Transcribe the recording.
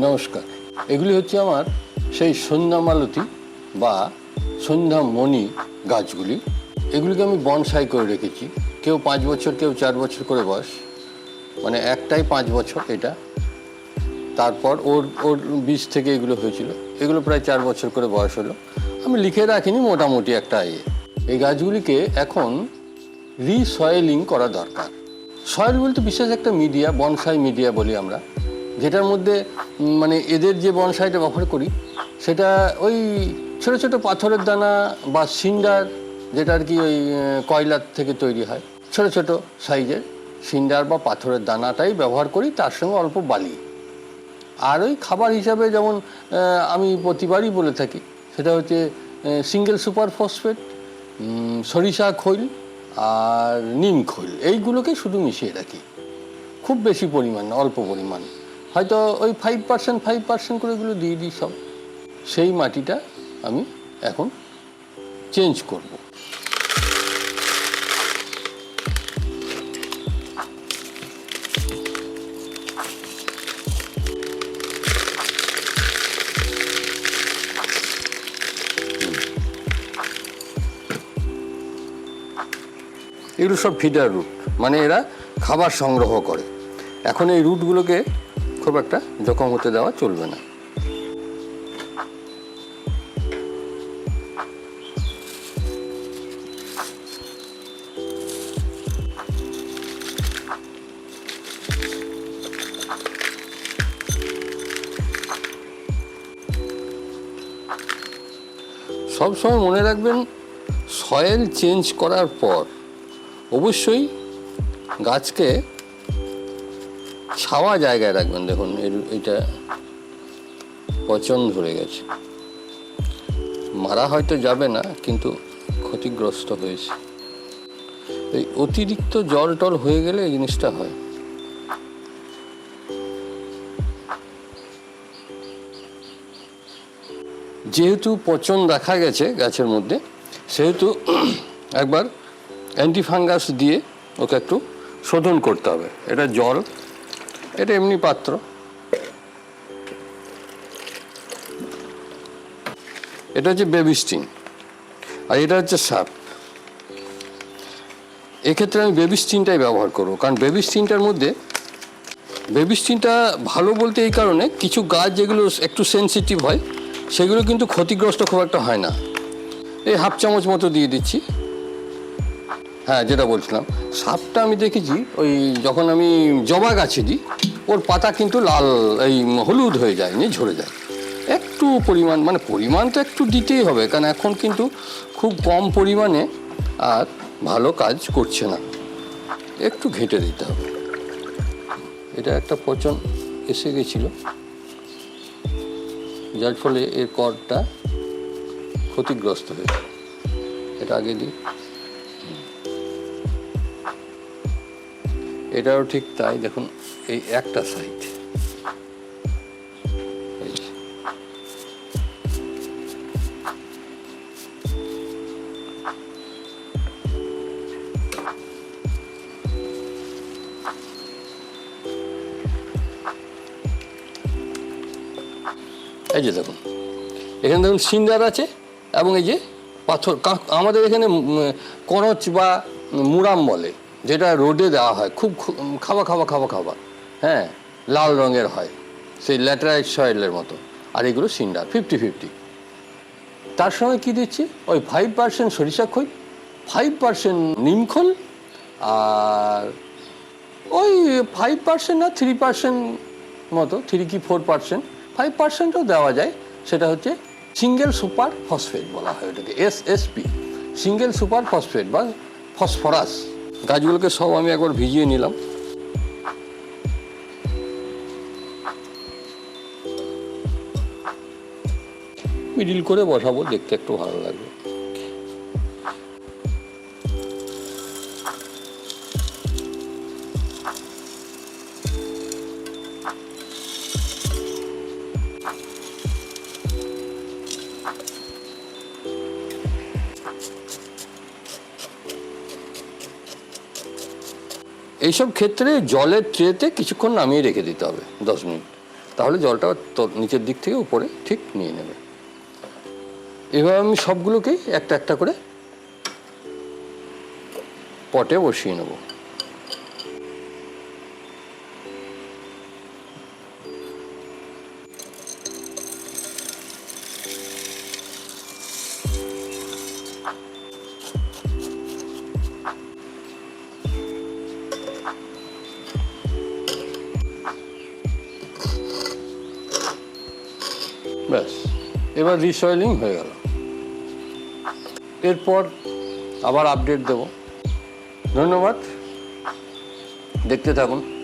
নমস্কার। এগুলি হচ্ছে আমার সেই সন্ধ্যামালতী বা সন্ধ্যামণি গাছগুলি। এগুলিকে আমি বনসাই করে রেখেছি। কেউ 5 বছর, কেউ 4 বছর করে বয়স, মানে একটাই 5 বছর এটা। তারপর ওর ওর বীজ থেকে এগুলো হয়েছিল। এগুলো প্রায় 4 বছর করে বয়স হলো। আমি লিখে রাখিনি, মোটামুটি একটা এই গাছগুলিকে এখন রিসয়েলিং করা দরকার। সয়েল বলতে বিশেষ একটা মিডিয়া, বনসাই মিডিয়া বলি আমরা, যেটার মধ্যে মানে এদের যে বনসাইটা ব্যবহার করি সেটা ওই ছোটো ছোটো পাথরের দানা বা সিন্ডার, যেটা আর কি ওই কয়লার থেকে তৈরি হয়, ছোটো ছোটো সাইজের সিন্ডার বা পাথরের দানাটাই ব্যবহার করি, তার সঙ্গে অল্প বালি। আর ওই খাবার হিসাবে যেমন আমি প্রতিবারই বলে থাকি, সেটা হচ্ছে সিঙ্গেল সুপার ফসফেট, সরিষা খৈল আর নিম খৈল, এইগুলোকে শুধু মিশিয়ে রাখি। খুব বেশি পরিমাণ না, অল্প পরিমাণ, হয়তো ওই 5% করে এগুলো দিয়ে দিই সব। সেই মাটিটা আমি এখন চেঞ্জ করব। এগুলো সব ফিডার রুট, মানে এরা খাবার সংগ্রহ করে। এখন এই রুটগুলোকে খুব একটা জখম হতে দেওয়া চলবে না। সবসময় মনে রাখবেন, সয়েল চেঞ্জ করার পর অবশ্যই গাছকে ছাওয়া জায়গায় রাখবেন। দেখুন এটা পচন ধরে গেছে, মারা হয়তো যাবে না, কিন্তু ক্ষতিগ্রস্ত হয়েছে। এই অতিরিক্ত জল টল হয়ে গেলে এই জিনিসটা হয়। যেহেতু পচন দেখা গেছে গাছের মধ্যে, সেহেতু একবার অ্যান্টিফাঙ্গাস দিয়ে ওকে একটু শোধন করতে হবে। এটা জল, এটা এমনি পাত্র, এটা হচ্ছে বেবিস্টিন, আর এটা হচ্ছে সাপ। এক্ষেত্রে আমি বেবিস্টিনটাই ব্যবহার করবো, কারণ বেবিস্টিনটা ভালো বলতে এই কারণে, কিছু গাছ যেগুলো একটু সেনসিটিভ হয় সেগুলো কিন্তু ক্ষতিগ্রস্ত খুব একটা হয় না। এই 1/2 চামচ মতো দিয়ে দিচ্ছি। হ্যাঁ, যেটা বলছিলাম, সাপটা আমি দেখেছি ওই যখন আমি জবা গাছে দিই, ওর পাতা কিন্তু লাল, এই হলুদ হয়ে যায়, নিয়ে ঝরে যায়। একটু পরিমাণ, মানে পরিমাণ তো একটু দিতেই হবে, কারণ এখন কিন্তু খুব কম পরিমাণে আর ভালো কাজ করছে না, একটু ঘেঁটে দিতে হবে। এটা একটা পচন এসে গেছিলো, যার ফলে এর কড়টা ক্ষতিগ্রস্ত হয়েছে। এটা আগে দিই। এটাও ঠিক তাই, দেখুন এই একটা সাইড। এই যে দেখুন, এখানে দেখুন সিন্ডার আছে, এবং এই যে পাথর, আমাদের এখানে করচ বা মুরাম বলে, যেটা রোডে দেওয়া হয়, খুব খাওয়া, হ্যাঁ, লাল রঙের হয়, সেই ল্যাটেরাইট সয়েলের মতো। আর এগুলো সিন্ডার 50-50। তার সঙ্গে কী দিচ্ছি, ওই 5% সরিষা খৈল, 5% নিমখোল, আর ওই 5% না 3% মতো, 3 কি 4%, 5%ও দেওয়া যায়। সেটা হচ্ছে সিঙ্গেল সুপার ফসফেট বলা হয় ওটাকে, SSP, সিঙ্গেল সুপার ফসফেট বা ফসফরাস। গাছগুলোকে সব আমি একবার ভিজিয়ে নিলাম। মিডিল করে বসাবো, দেখতে একটু ভালো লাগবে। এইসব ক্ষেত্রে জলের ট্রেতে কিছুক্ষণ নামিয়ে রেখে দিতে হবে, 10 মিনিট। তাহলে জলটা নিচের দিক থেকে উপরে ঠিক নিয়ে নেবে। এবার আমি সবগুলোকেই একটা একটা করে পটে বসিয়ে নেব। ব্যাস, এবার রিসয়েলিং হয়ে গেল। এরপর আবার আপডেট দেব। ধন্যবাদ, দেখতে থাকুন।